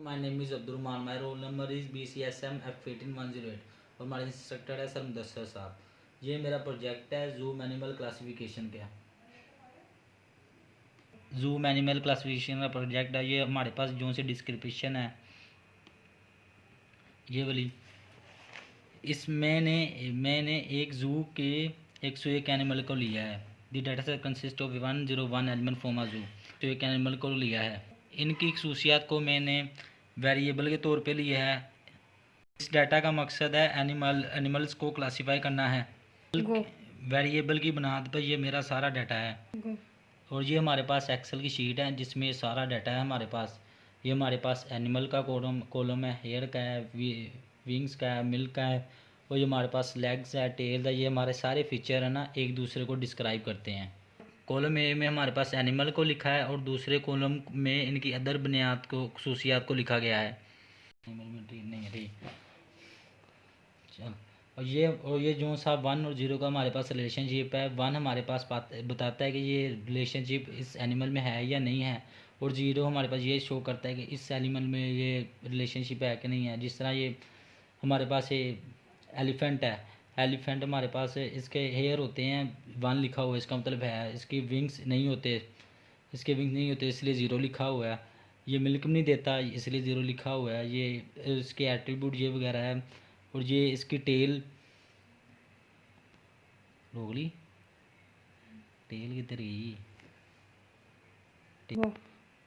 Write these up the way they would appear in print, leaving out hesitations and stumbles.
My name is Abdul Rahman, my roll number is BCSM F18108 और हमारे instructor है sir Mudassar साहब। ये मेरा प्रोजेक्ट है जूम एनिमल क्लासिफिकेशन का। जूम एनिमल क्लासिफिकेशन का प्रोजेक्ट है। ये हमारे पास जो से डिस्क्रिप्शन है ये वाली, इसमें मैंने एक जू के 101 एनिमल को लिया है। The data set consist of 101 animal from a जू। तो एक एनिमल को लिया है, इनकी खसूसियात को मैंने वेरिएबल के तौर पे लिया है। इस डाटा का मकसद है एनिमल्स को क्लासीफाई करना है। वेरिएबल की बुनियाद पर ये मेरा सारा डाटा है। और ये हमारे पास एक्सेल की शीट है जिसमें सारा डाटा है हमारे पास। ये हमारे पास एनिमल का कॉलम है, हेयर का है, विंग्स का है, मिल्क का है, और ये हमारे पास लेग्स है, टेल है। ये हमारे सारे फीचर है ना, एक दूसरे को डिस्क्राइब करते हैं। कॉलम ए में हमारे पास एनिमल को लिखा है और दूसरे कॉलम में इनकी अदर बुनियाद को खसूसियात को लिखा गया है। एनिमल में नहीं है ठीक। चल, और ये जो सा 1 और 0 का हमारे पास रिलेशनशिप है। 1 हमारे पास बताता है कि ये रिलेशनशिप इस एनिमल में है या नहीं है, और 0 हमारे पास ये शो करता है कि इस एनिमल में ये रिलेशनशिप है कि नहीं है। जिस तरह ये हमारे पास ये एलिफेंट है, एलिफेंट हमारे पास इसके हेयर होते हैं, 1 लिखा हुआ है, इसका मतलब है। इसकी विंग्स नहीं होते, इसके विंग्स नहीं होते इसलिए 0 लिखा हुआ है। ये मिल्क नहीं देता इसलिए 0 लिखा हुआ है। ये इसके एट्रीब्यूट ये वगैरह है। और ये इसकी टेल रोगली, टेल किधर गई।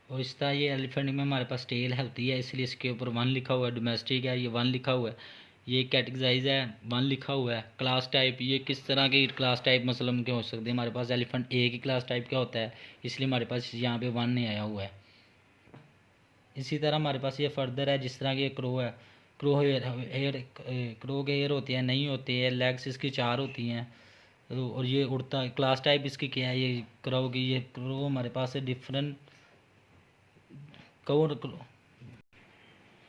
और इस तरह ये एलिफेंट में हमारे पास टेल होती है इसलिए इसके ऊपर 1 लिखा हुआ है। डोमेस्टिक है, ये 1 लिखा हुआ है। ये कैटेगराइज है, 1 लिखा हुआ है। क्लास टाइप, ये किस तरह के क्लास टाइप मतलब के हो सकते हैं। हमारे पास एलिफेंट ए की क्लास टाइप क्या होता है, इसलिए हमारे पास यहाँ पे 1 नहीं आया हुआ है। इसी तरह हमारे पास ये फर्दर है, जिस तरह की क्रो है, क्रो क्रो के हेयर होते हैं, नहीं होते हैं। लेग्स इसकी 4 होती हैं। और ये उड़ता क्लास टाइप इसकी क्या है, ये क्रो की, ये क्रो हमारे पास है डिफरेंट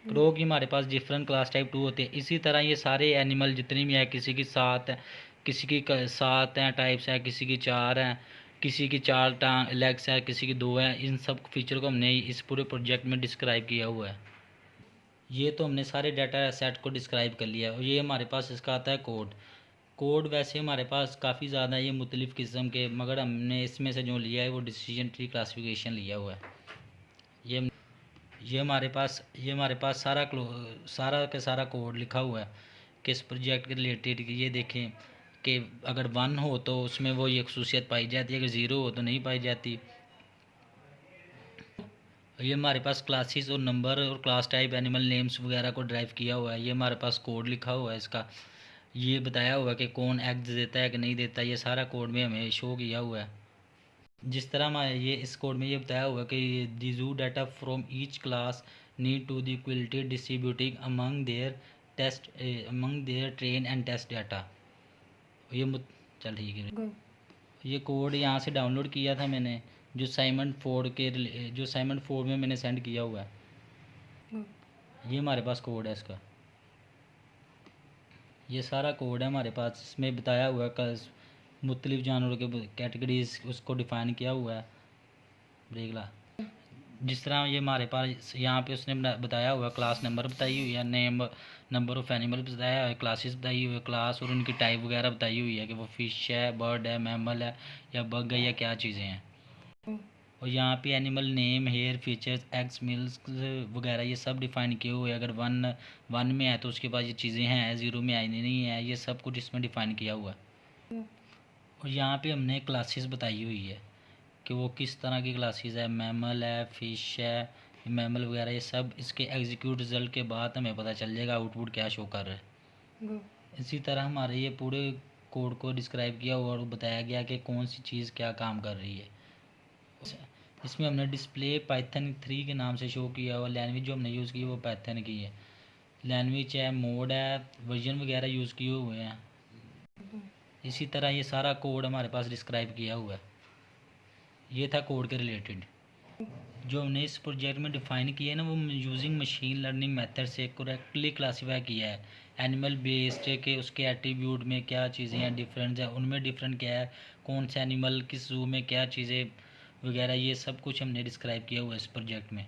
क्रो की हमारे पास डिफरेंट क्लास टाइप 2 होते हैं। इसी तरह ये सारे एनिमल जितनी भी हैं, किसी की 7 है, किसी की 7 हैं टाइप्स हैं, किसी की 4 हैं, किसी की 4 लेग्स हैं, किसी की 2 हैं। इन सब फीचर को हमने इस पूरे प्रोजेक्ट में डिस्क्राइब किया हुआ है। ये तो हमने सारे डाटा सेट को डिस्क्राइब कर लिया है। और ये हमारे पास इसका आता है कोड वैसे हमारे पास काफ़ी ज़्यादा है, ये मुख्तलिफ़ किस्म के, मगर हमने इसमें से जो लिया है वो डिसीजन ट्री क्लासिफिकेशन लिया हुआ है। ये हमारे पास सारा का सारा कोड लिखा हुआ है कि इस प्रोजेक्ट के रिलेटेड। ये देखें कि अगर 1 हो तो उसमें वो ये खसूसियत पाई जाती है, अगर 0 हो तो नहीं पाई जाती। ये हमारे पास क्लासेस और नंबर और क्लास टाइप एनिमल नेम्स वगैरह को ड्राइव किया हुआ है। ये हमारे पास कोड लिखा हुआ है इसका, ये बताया हुआ है कि कौन एग्स देता है कि नहीं देता। ये सारा कोड में हमें शो किया हुआ है। जिस तरह हमारे ये इस कोड में ये बताया हुआ है कि दी जू data from each class need to the equality distributing among their train and test data. ये चल ठीक है। ये कोड यहाँ से डाउनलोड किया था मैंने, जो साइमन फोर्ड में मैंने सेंड किया हुआ है। ये हमारे पास कोड है इसका, ये सारा कोड है हमारे पास। इसमें बताया हुआ है मुख्तलिफ़ जानवरों के कैटेगरीज उसको डिफ़ाइन किया हुआ है। देख ला, जिस तरह ये हमारे पास यहाँ पे उसने बताया हुआ है, क्लास नंबर बताई हुई है, नेम नंबर ऑफ़ एनिमल बताया है, क्लासेस बताई हुई है, क्लास और उनकी टाइप वगैरह बताई हुई है कि वो फ़िश है, बर्ड है, मैमल है या बग है या क्या चीज़ें हैं। और यहाँ पे animal name, hair, features, eggs, milk वगैरह ये सब डिफ़ाइन किए हुए हैं। अगर 1 में है तो उसके पास ये चीज़ें हैं, 0 में आई नहीं है, ये सब कुछ इसमें डिफ़ाइन किया हुआ है। और यहाँ पे हमने क्लासेस बताई हुई है कि वो किस तरह की क्लासेस है, मैमल है, फ़िश है, मैमल वगैरह, ये सब इसके एग्जीक्यूट रिज़ल्ट के बाद हमें पता चल जाएगा आउटपुट क्या शो कर रहा है। इसी तरह हमारे ये पूरे कोड को डिस्क्राइब किया हुआ और बताया गया कि कौन सी चीज़ क्या काम कर रही है। इसमें हमने डिस्प्ले पाइथन 3 के नाम से शो किया हुआ। लैंग्वेज जो हमने यूज़ की वो पाइथन की है। लैंग्वेज है, मोड है, वर्जन वगैरह यूज़ किए हुए हैं। इसी तरह ये सारा कोड हमारे पास डिस्क्राइब किया हुआ है। ये था कोड के रिलेटेड। जो हमने इस प्रोजेक्ट में डिफ़ाइन किया है ना, वो यूजिंग मशीन लर्निंग मेथड से करेक्टली क्लासीफाई किया है। एनिमल बेस्ड है कि उसके एट्रीब्यूट में क्या चीज़ें हैं, डिफरेंस है, उनमें डिफरेंट क्या है, कौन से एनिमल किस जू में क्या चीज़ें वगैरह, ये सब कुछ हमने डिस्क्राइब किया हुआ है इस प्रोजेक्ट में।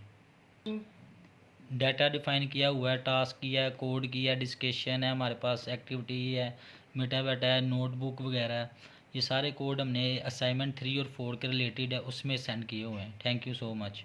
डाटा डिफाइन किया हुआ है, टास्क किया है, कोड किया है, डिस्कशन है, हमारे पास एक्टिविटी है, मेटा बैटा है, नोटबुक वगैरह है। ये सारे कोड हमने असाइनमेंट 3 और 4 के रिलेटेड है उसमें सेंड किए हुए हैं। Thank you so much.